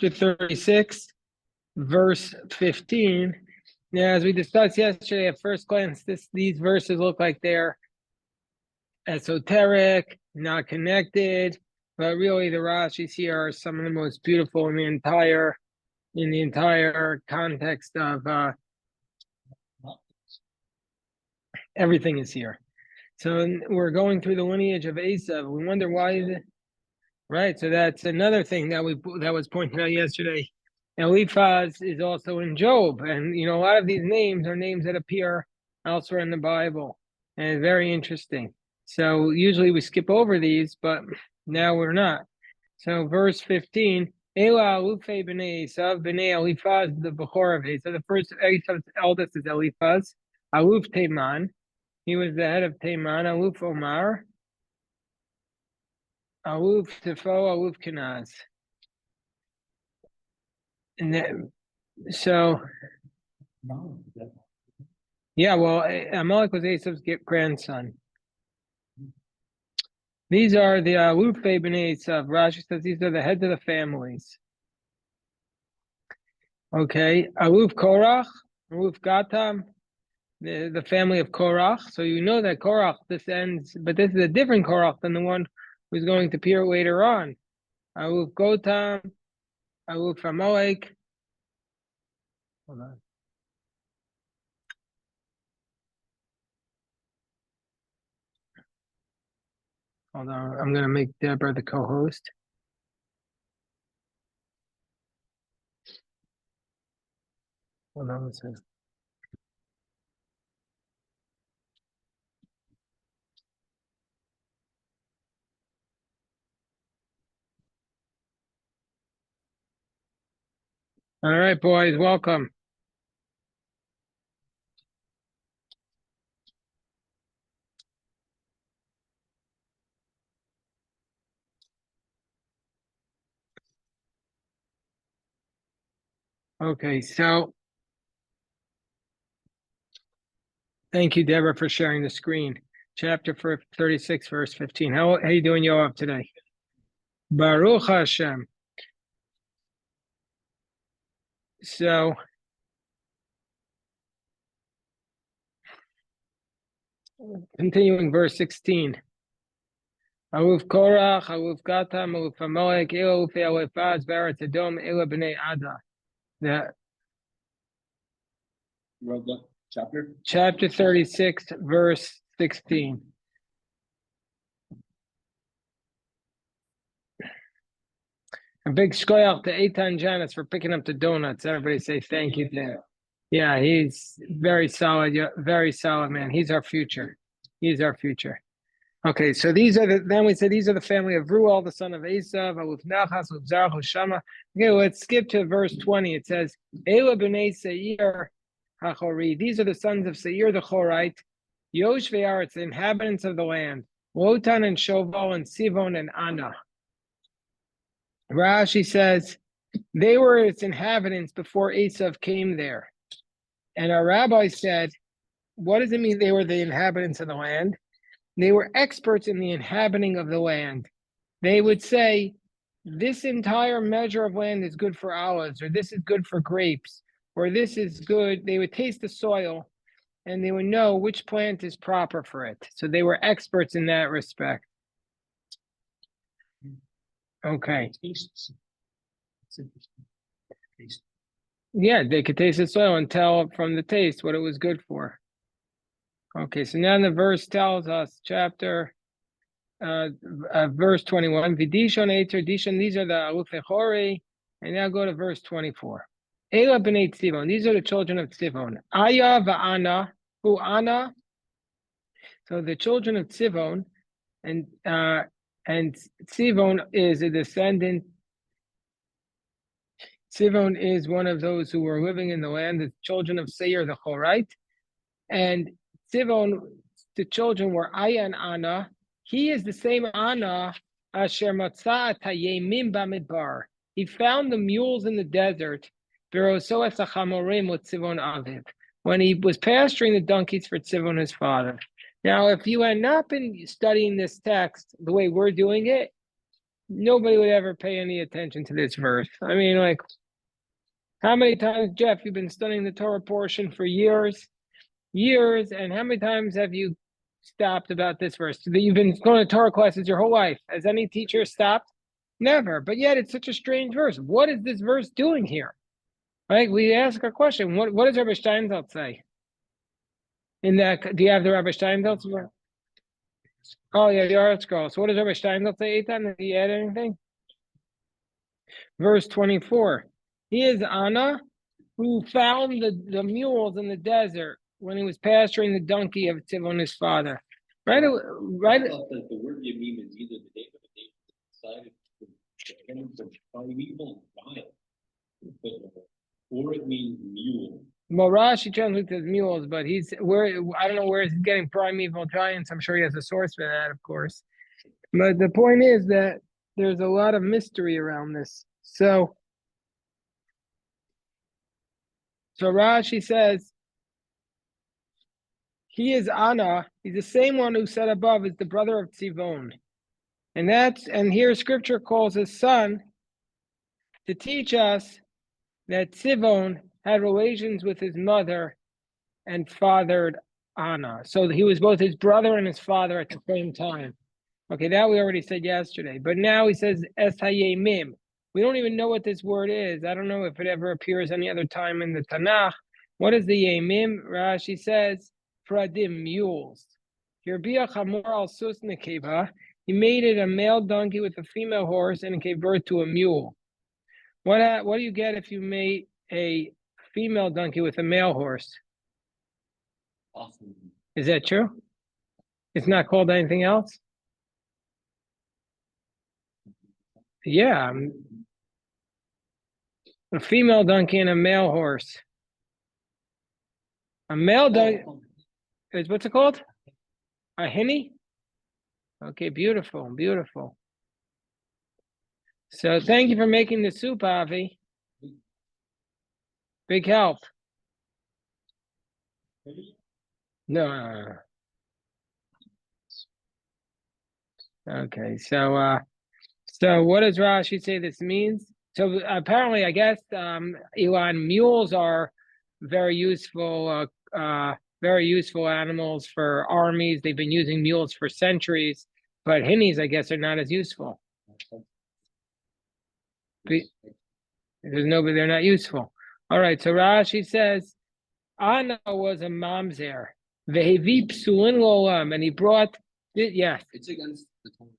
chapter 36, verse 15. Now, as we discussed yesterday, at first glance, these verses look like they're esoteric, not connected, but really the Rashis here are some of the most beautiful in the entire context of everything is here. So we're going through the lineage of Esav. We wonder why, right? So that's another thing that was pointed out yesterday. Eliphaz is also in Job, and a lot of these names are names that appear elsewhere in the Bible, and it's very interesting. So usually we skip over these, but now we're not. So verse 15, Ela Alufe b'nei Esav, b'nei Eliphaz, the Bechor of Esav. The first Esav's eldest is Eliphaz, Aluf Teman. He was the head of Teman, Aluf Omar, Aluf Tifo, Aluf Kenaz. And then, so, yeah, well, Amalek was Esav's grandson. These are the Aluf b'nei Esav. Rashi says these are the heads of the families. Okay, Aluf Korach, Aluf Gatam, the family of Korach. So you know that Korach descends, but this is a different Korach than the one who's going to appear later on. Aluf Gotam, Aluf Amalek. Hold on. Hold on, I'm going to make Deborah the co-host. Hold on a second. All right, boys, welcome. Okay, so thank you, Deborah, for sharing the screen. Chapter 36, verse 15. How you doing, Yoav, today? Baruch Hashem. So, continuing verse 16. Aluf Korach, Aluf Gatam, Aluf Amalek, Ela Ufe Eliphaz, Beretz Edom, Ela B'nei Ada. Chapter 36, verse 16. A big shkoyach to Eitan Janis for picking up the donuts. Everybody say thank you to him. Yeah, he's very solid, man. He's our future. Okay, so then we say these are the family of Ruel, the son of Esav, Aluf Nachas, Aluf Zarach, Shama. Okay, let's skip to verse 20. It says, Ela b'nei Seir HaChori. These are the sons of Seir the Chorite, Yoshvei Aretz, the inhabitants of the land, Lotan and Shoval and Sivon and Anna. Rashi says, they were its inhabitants before Esav came there. And our rabbi said, what does it mean they were the inhabitants of the land? They were experts in the inhabiting of the land. They would say, this entire measure of land is good for olives, or this is good for grapes, or this is good. They would taste the soil, and they would know which plant is proper for it. So they were experts in that respect. Okay. Yeah, they could taste the soil and tell from the taste what it was good for. Okay, so now the verse tells us, verse 21, Vidishon Eitzer Dishon, these are the Alufechori, and now go to verse 24. Ela b'nei Tzivon, these are the children of Tzivon. Aya va'ana, who Ana? So the children of Tzivon, and Tzivon is a descendant. Tzivon is one of those who were living in the land, the children of Seir the Chorite, and Tzivon, the children were Aya and Ana. He is the same Ana asher matzah tayemim bamidbar. He found the mules in the desert. When he was pasturing the donkeys for Tzivon, his father. Now, if you had not been studying this text the way we're doing it, nobody would ever pay any attention to this verse. I mean, like, how many times, Jeff, you've been studying the Torah portion for years, and how many times have you stopped about this verse? That you've been going to Torah classes your whole life. Has any teacher stopped? Never. But yet it's such a strange verse. What is this verse doing here? Right? We ask a question. What does Rabbi Steinfeld say? In that, do you have the Rabbi Steinfeld? Oh yeah, the art scroll. So what does Rabbi Steinfeld say, Eitan? Did he add anything? Verse 24. He is Anna, who found the mules in the desert when he was pasturing the donkey of Tivon, his father. Right? Right. I thought that the word Yamim is either the name of a name decided to primeval giant, or it means mule. Well, Rashi translates as mules, but I don't know where he's getting primeval giants. I'm sure he has a source for that, of course. But the point is that there's a lot of mystery around this. So Rashi says, he is Anna. He's the same one who said above is the brother of Tzivon. And here scripture calls his son to teach us that Tzivon had relations with his mother and fathered Anna. So he was both his brother and his father at the same time. Okay, that we already said yesterday. But now he says Es Hayemim. We don't even know what this word is. I don't know if it ever appears any other time in the Tanakh. What is the Yemim? Rashi says, Pradim, mules. He made it a male donkey with a female horse, and it gave birth to a mule. What do you get if you made a female donkey with a male horse? Awesome. Is that true? It's not called anything else? Yeah. A female donkey and a male horse. A male donkey is what's it called? A hinny? Okay, beautiful, beautiful. So thank you for making the soup, Avi. Big help. No. Okay, so what does Rashi say this means? So apparently, I guess, Elon, mules are very useful animals for armies. They've been using mules for centuries, but hinnies, I guess, are not as useful. They're not useful. All right, so Rashi says, Anna was a mamzer, vehevi psulin lolam, and he brought it. Yes, it's against the Torah.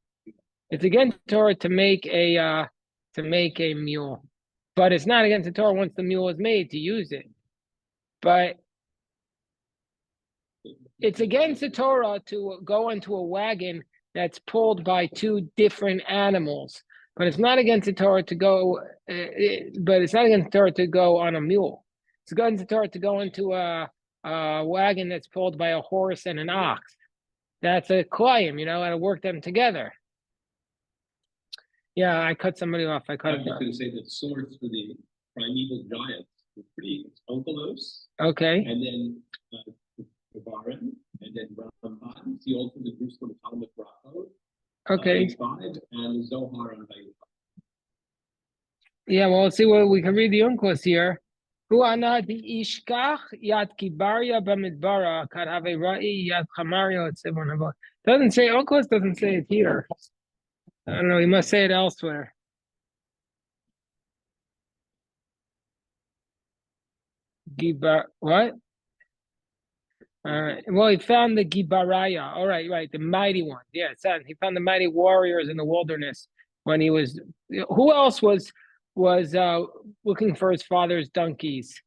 It's against the Torah to make a mule, but it's not against the Torah once the mule is made to use it. But it's against the Torah to go into a wagon that's pulled by two different animals. But it's not against the Torah to go. But it's not against the Torah to go on a mule. It's against the Torah to go into a wagon that's pulled by a horse and an ox. That's a klayim, and to work them together. Yeah, I cut somebody off. I cut I was going to say the source for the primeval giants was pretty Onkelos. Okay. And then Baron, and then Ramban, the old from the Jerusalem Talmud Brachot. Okay. 5, and Zohar on Vayishlach. Yeah, well, let's see what we can read the Unkos here. Doesn't say Unkos, doesn't say it here. I don't know, he must say it elsewhere. What? All right. Well, he found the Gibaraya. All right, the mighty ones. Yeah, he found the mighty warriors in the wilderness when he was. Who else was looking for his father's donkeys?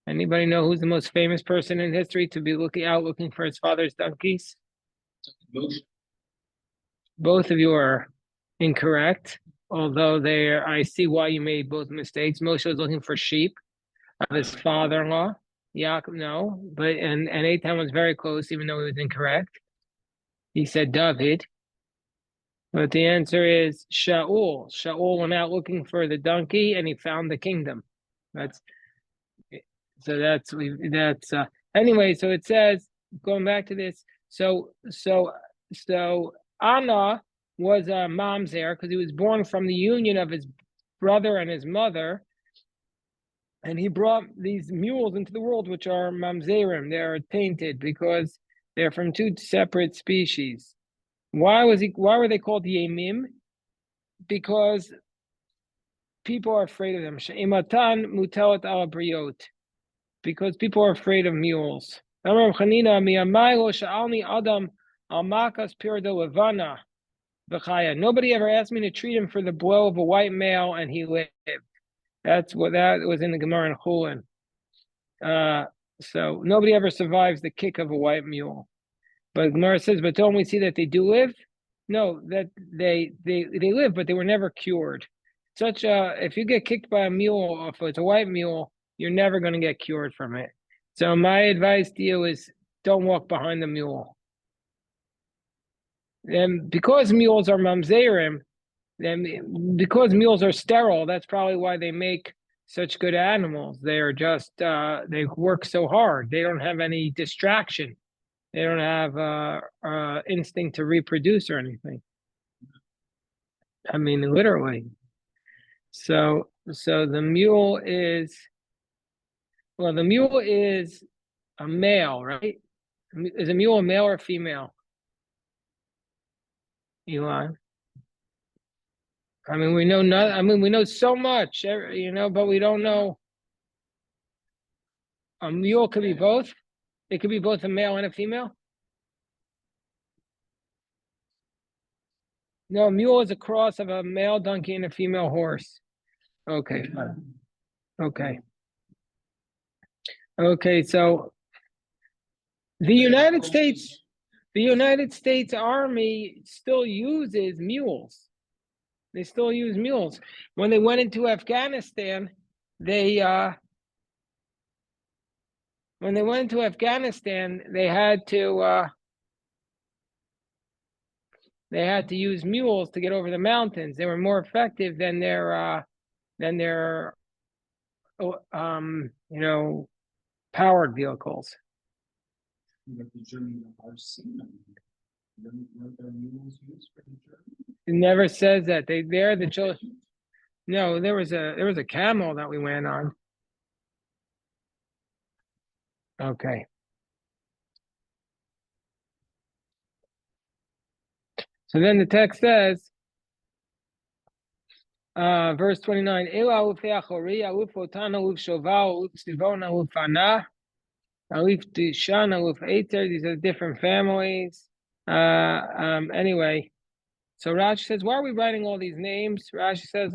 Anybody know who's the most famous person in history to be looking for his father's donkeys? Moshe. Both of you are incorrect, although I see why you made both mistakes. Moshe was looking for sheep of his father-in-law. Yaakov, no, and Eitan was very close, even though he was incorrect. He said David, but the answer is Shaul. Shaul went out looking for the donkey, and he found the kingdom. Anyway. So it says, going back to this. So Anna was a mamzer because he was born from the union of his brother and his mother. And he brought these mules into the world, which are mamzerim. They are tainted because they're from two separate species. Why were they called yemim? Because people are afraid of them. She'imatan mutelat ala briot. Because people are afraid of mules. Nobody ever asked me to treat him for the blow of a white male, and he lived. That was in the Gemara in Chulin. So nobody ever survives the kick of a white mule. But Gemara says, but don't we see that they do live? No, that they live, but they were never cured. If you get kicked by a mule, if it's a white mule, you're never going to get cured from it. So my advice to you is don't walk behind the mule. And because mules are mamzerim, because mules are sterile, that's probably why they make such good animals. They are just they work so hard. They don't have any distraction. They don't have instinct to reproduce or anything. I mean, literally. So the mule is a male, right? Is a mule a male or a female? Elon. I mean, we know not. I mean, we know so much, but we don't know. A mule could be both. It could be both a male and a female. No, a mule is a cross of a male donkey and a female horse. Okay, fine. Okay. So the United States Army still uses mules. They still use mules. When they went into Afghanistan, they had to use mules to get over the mountains. They were more effective than their powered vehicles. It never says that they're the children. No, there was a camel that we went on. Okay. So then the text says, verse 29, these are different families. Anyway, so Rashi says, why are we writing all these names? Rashi says,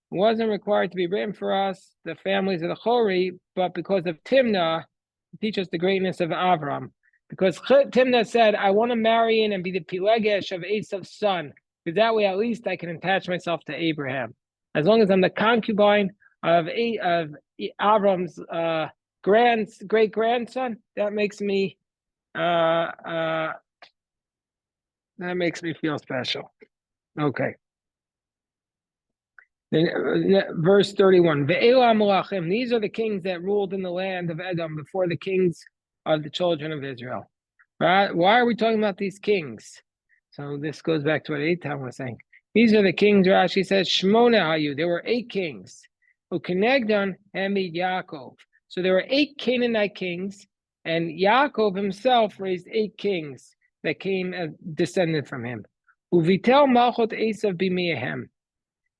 it wasn't required to be written for us, the families of the Chori, but because of Timnah, to teach us the greatness of Avram. Because Timnah said, I want to marry in and be the Pilegesh of Esav's son, because that way at least I can attach myself to Abraham. As long as I'm the concubine of Avram's great grandson, that makes me feel special. Okay. Then verse 31. These are the kings that ruled in the land of Edom before the kings of the children of Israel. Right? Why are we talking about these kings? So this goes back to what Eitan was saying. These are the kings, Rashi says, Shmona Hayu. There were 8 kings. Ukenegdan Hamid Yaakov. So there were 8 Canaanite kings, and Yaakov himself raised 8 kings that came as descended from him. Uvitel Malchot Esav Bimehem.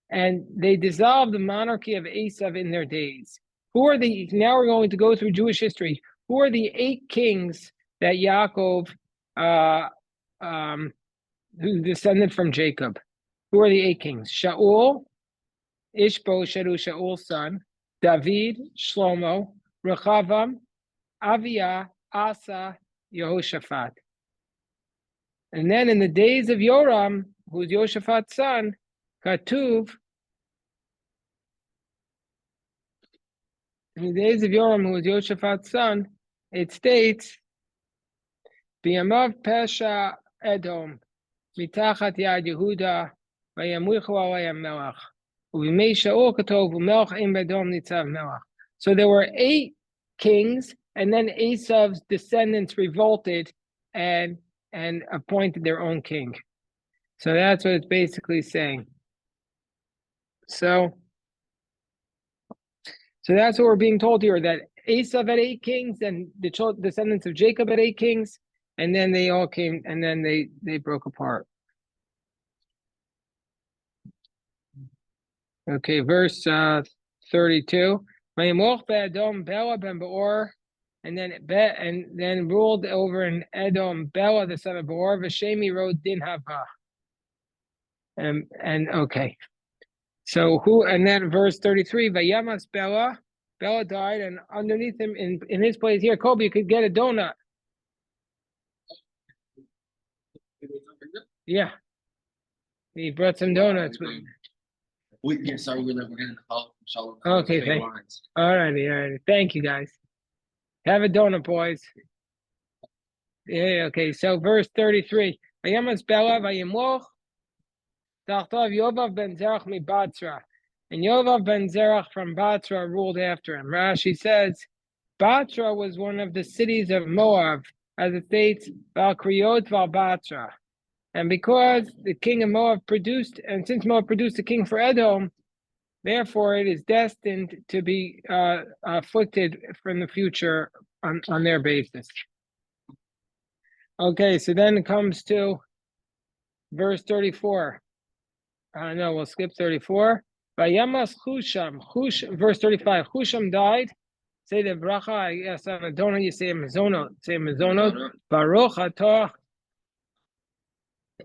And they dissolved the monarchy of Esav in their days. Now we're going to go through Jewish history. Who are the 8 kings that Yaakov, who descended from Jacob? Who are the 8 kings? Shaul, Ishbosheth, Shaul's son, David, Shlomo, Rechavam, Aviah, Asa, Yehoshaphat. And then in the days of Yoram, who's Yehoshaphat's son, Katuv, in the days of Yoram, who was Yehoshaphat's son, it states, B'yamav Pesha Edom, Mitachat Yad Yehuda, Vayamuchu Alayam Melach, Uvimei Shaul Katov, Umelch Im Bedom Nitzav Melach. So there were 8 kings, and then Esav's descendants revolted and appointed their own king. So that's what it's basically saying. So that's what we're being told here, that Esav had 8 kings, and the descendants of Jacob had 8 kings, and then they all came, and then they broke apart. Okay, verse 32. Edom Bela ben Beor, and then ruled over in Edom Bela the son of Beor. Veshemi wrote Din Hava. And okay, so and then verse 33. Vayamas Bela died, and underneath him in his place here, Kobe, you could get a donut. Yeah, he brought some donuts. Sorry, we're getting the call from Okay, all righty. Thank you, guys. Have a donut, boys. Yeah, okay. So verse 33. Vayamas Bela vayimloch tachtav Yovav ben Zerach mi Batra. And Yovav ben Zerach from Batra ruled after him. Rashi says, Batra was one of the cities of Moab, as it states, Val Kriot Val Batra. And because the king of Moab produced, and since Moab produced a king for Edom, therefore it is destined to be afflicted from the future on their basis. Okay, so then it comes to verse 34. No, we'll skip 34. Vayamas Husham, verse 35. Husham died. Say the bracha, yes, on a donut, you say mezonot. Say mezonot. Baruch atah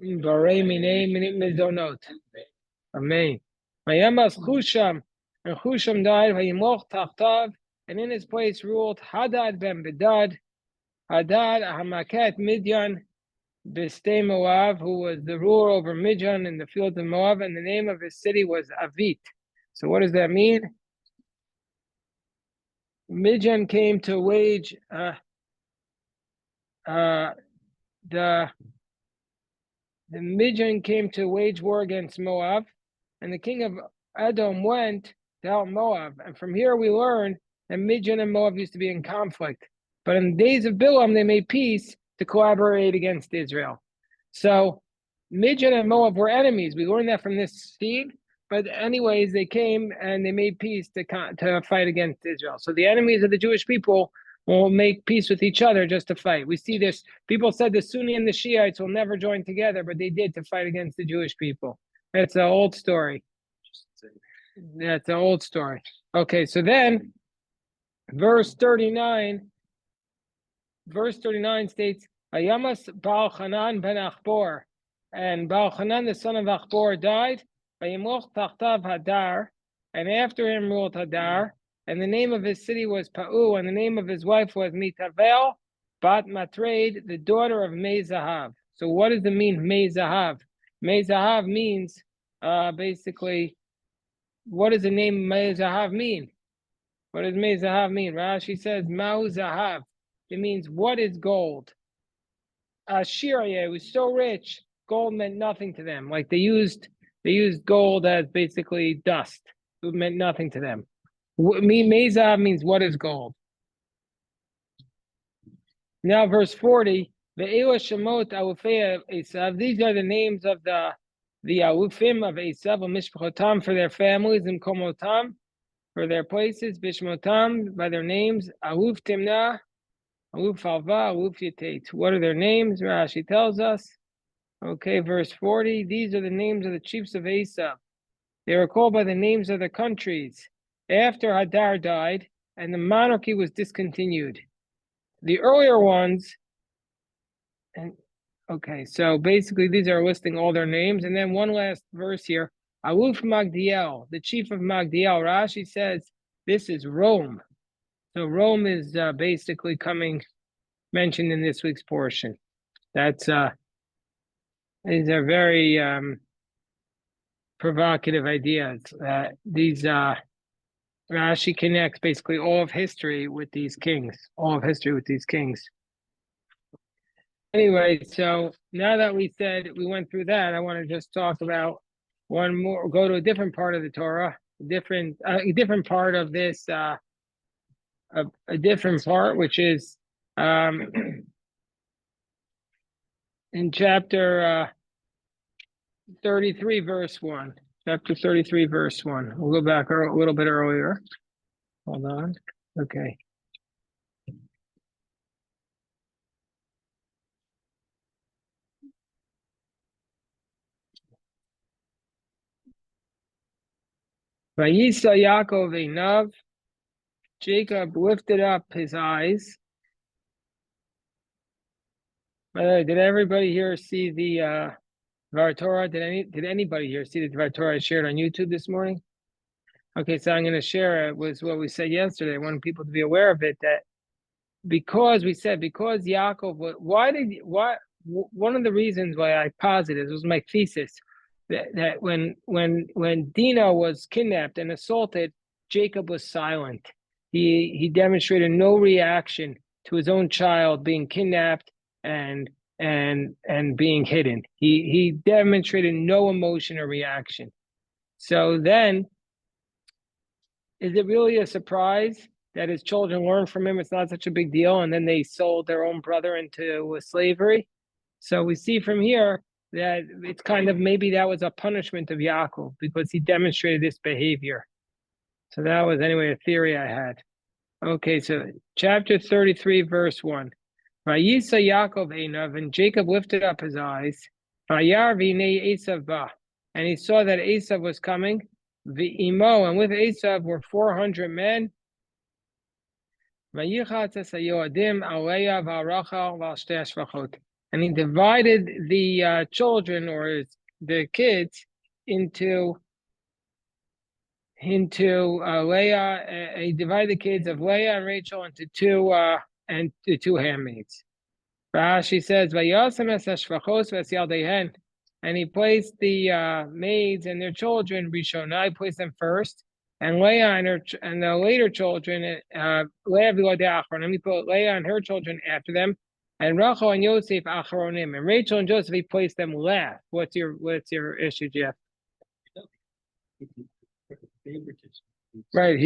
barei minei mezonot. Amen. Vayamas Husham, and Husham died. Vayimoch tachtav, and in his place ruled Hadad ben Bedad. Hadad Hamakat Midian Bistei Moab, who was the ruler over Midian in the fields of Moab, and the name of his city was Avit. So what does that mean? Midian came to wage the Midian came to wage war against Moab, and the king of Edom went to help Moab. And from here we learn that Midian and Moab used to be in conflict. But in the days of Bilam, they made peace to collaborate against Israel. So Midian and Moab were enemies. We learned that from this scene. But anyways, they came and they made peace to fight against Israel. So the enemies of the Jewish people will make peace with each other just to fight. We see this. People said the Sunni and the Shiites will never join together, but they did to fight against the Jewish people. That's an old story. That's an old story. Okay, so then verse 39 states, Ayamas Baal Hanan ben Achbor, and Baal Hanan the son of Achbor died. Vayimuch tachtav Hadar, and after him ruled Hadar, and the name of his city was Pa'u, and the name of his wife was Mitavel bat Matred, the daughter of Mezahav. So what does it mean, Mezahav? Mezahav means basically, what does the name Mezahav mean? What does Mezahav mean? Rashi says Ma'u Zahav. It means what is gold? Ashiraya was so rich, gold meant nothing to them. Like they used gold as basically dust. It meant nothing to them. Mezahav means what is gold. Now verse 40, Ve'ela Shemot Awufei Esav. These are the names of the Awufim of Esav, Mishpachotam for their families, and Komotam for their places, Bishmotam by their names, Awuf Timnah, Awuf Alva, Awuf Yatet. What are their names? Rashi tells us. Okay, verse 40, these are the names of the chiefs of Esav. They were called by the names of the countries after Hadar died and the monarchy was discontinued. The earlier ones, and okay, so basically these are listing all their names. And then one last verse here, Awuf Magdiel, the chief of Magdiel. Rashi says this is Rome. So Rome is basically mentioned in this week's portion. That's these are very provocative ideas. These Rashi connects basically all of history with these kings. Anyway, so now that we went through that, I want to just talk about one more. Go to a different part of the Torah, a different part of this. A different part, which is in chapter 33, verse 1. Chapter 33, verse 1. We'll go back a little bit earlier. Hold on. Okay. Vayisa Yaakov Einav. Jacob lifted up his eyes. By the way, did everybody here see the Dvar Torah? Did anybody here see the Dvar Torah I shared on YouTube this morning? Okay, so I'm going to share it with what we said yesterday. I want people to be aware of it, that because Yaakov, one of the reasons why I posited, this was my thesis, that when Dinah was kidnapped and assaulted, Jacob was silent. He demonstrated no reaction to his own child being kidnapped and being hidden. He demonstrated no emotion or reaction. So then, is it really a surprise that his children learned from him it's not such a big deal, and then they sold their own brother into slavery? So we see from here that it's kind of, maybe that was a punishment of Yaakov because he demonstrated this behavior. So that was, anyway, a theory I had. Okay, so chapter 33, verse 1. Vayisa Yaakov Einav, and Jacob lifted up his eyes. Vayar v'nei Esav ba, and he saw that Esav was coming. V'imo, and with Esav were 400 men. Vayichatz es hayoadim al Leah v'al Rachel v'al shtei hashvachot. And he divided the children, or the kids, into Leah. He divided the kids of Leah and Rachel into two handmaids. Rashi says, "Vayasem es hashvachos v'esyaldehen," and he placed the maids and their children rishonah. He placed them first, and Leah and the later children, Leah v'ladei achron. And he put Leah and her children after them, and Rachel and Yosef achronim. And Rachel and Joseph, he placed them last. What's your issue, Jeff? Right,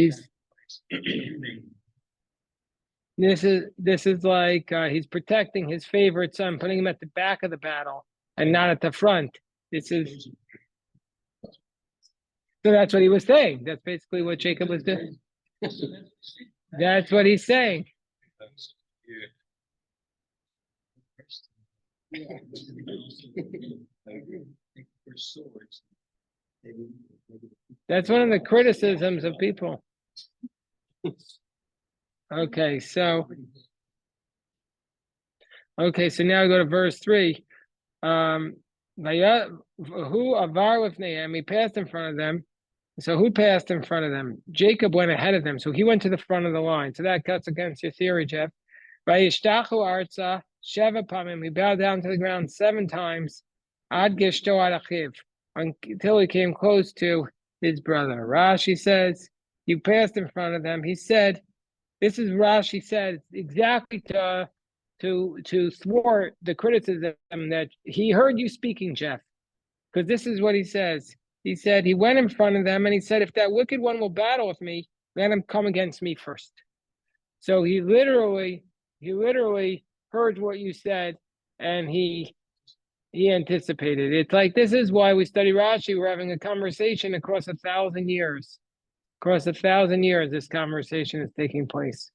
This is like he's protecting his favorite son, putting him at the back of the battle and not at the front. So that's what he was saying. That's basically what Jacob was doing. That's what he's saying. That's one of the criticisms of people. Okay, so now I go to verse 3. Who avar lifneihem, he passed in front of them. So who passed in front of them? Jacob went ahead of them, so he went to the front of the line. So that cuts against your theory, Jeff. Vayishtachu arza sheva pamim, he bowed down to the ground 7 times, ad geshto ad achiv, until he came close to his brother. Rashi says, you passed in front of them. He said, this is Rashi said exactly to thwart the criticism that he heard you speaking, Jeff. Because this is what he says. He said he went in front of them and he said, if that wicked one will battle with me, let him come against me first. So he literally heard what you said, and he anticipated. It's like, this is why we study Rashi. We're having a conversation across 1,000 years. Across 1,000 years, this conversation is taking place.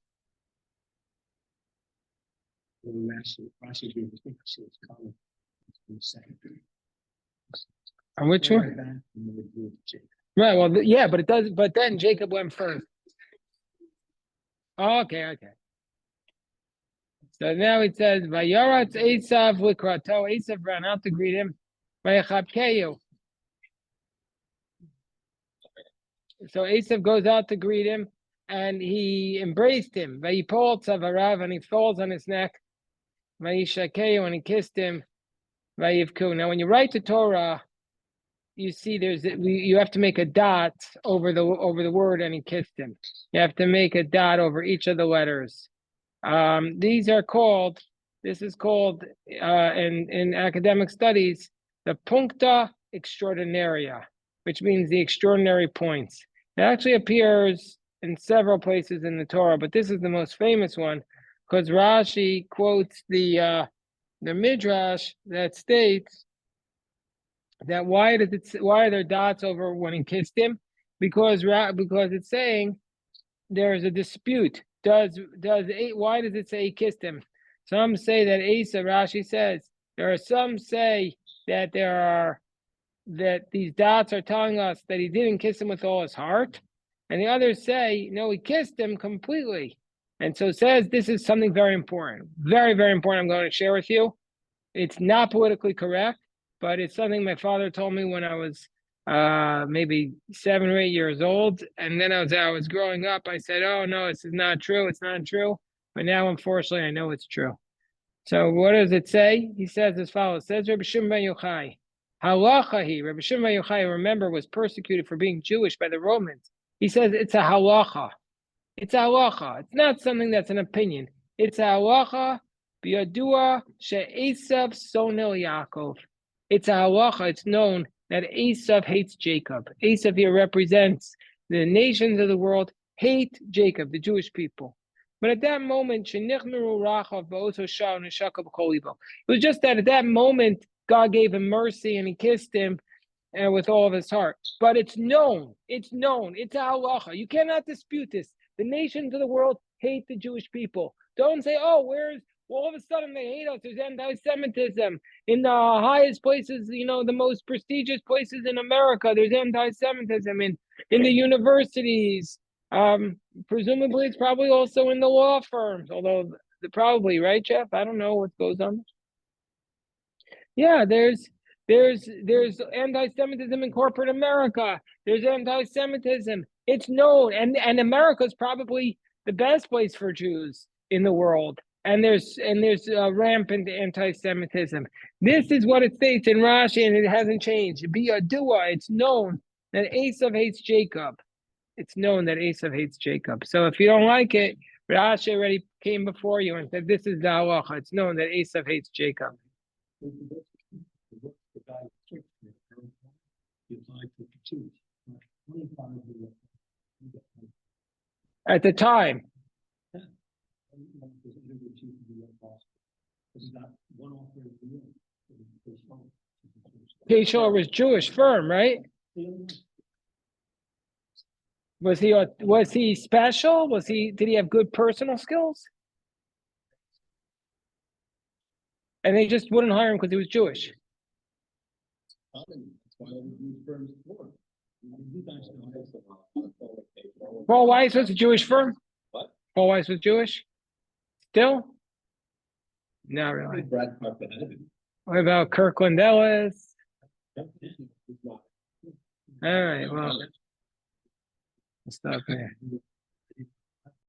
On which one? Right. Well, yeah, but it does. But then Jacob went first. Okay. So now it says, "Vayaratz Esav likrato." Esav ran out to greet him. Vayachabkeyu. So Esav goes out to greet him, and he embraced him. Vayipol tzavarav, and he falls on his neck. Vayishakeyu, and he kissed him. Vayivku. Now, when you write the Torah, you see you have to make a dot over the word, and he kissed him. You have to make a dot over each of the letters. This is called in academic studies the puncta extraordinaria, which means the extraordinary points. It actually appears in several places in the Torah, but this is the most famous one because Rashi quotes the Midrash that states that why are there dots over when he kissed him? Because it's saying there's a dispute. Why does it say he kissed him? Some say that Rashi says, there are some say that these dots are telling us that he didn't kiss him with all his heart. And the others say, no, he kissed him completely. And so says this is something very important. Very, very important I'm going to share with you. It's not politically correct, but it's something my father told me when I was maybe 7 or 8 years old. And then as I was growing up, I said, oh no, this is not true. It's not true. But now, unfortunately, I know it's true. So what does it say? He says as follows. It says Rabbi Shimon ben Yochai. Halacha Rabbi Shimon ben Yochai, remember, was persecuted for being Jewish by the Romans. He says it's a halacha. It's a halacha. It's not something that's an opinion. It's a halacha. Biyadua she'esav sonel Yaakov. It's a halacha. It's known that Esav hates Jacob. Esav here represents the nations of the world hate Jacob, the Jewish people. But at that moment, it was just that at that moment, God gave him mercy and he kissed him with all of his heart. But it's known. It's a halacha. You cannot dispute this. The nations of the world hate the Jewish people. Don't say, oh, all of a sudden they hate us. There's anti-Semitism. In the highest places, the most prestigious places in America, there's anti-Semitism. In the universities, presumably it's probably also in the law firms, although probably, right, Jeff? I don't know what goes on. Yeah, there's anti-Semitism in corporate America. There's anti-Semitism. It's known, and America is probably the best place for Jews in the world. And there's rampant anti-Semitism. This is what it states in Rashi, and it hasn't changed. Biyadua, it's known that Esav hates Jacob. It's known that Esav hates Jacob. So if you don't like it, Rashi already came before you and said this is the halacha. It's known that Esav hates Jacob. At the time. Kishor was Jewish firm, right? Was he special? Did he have good personal skills? And they just wouldn't hire him because he was Jewish. Paul Weiss was a Jewish firm? What? Paul Weiss was Jewish? Still? Not really. What about Kirkland Ellis? All right, well, let's stop there.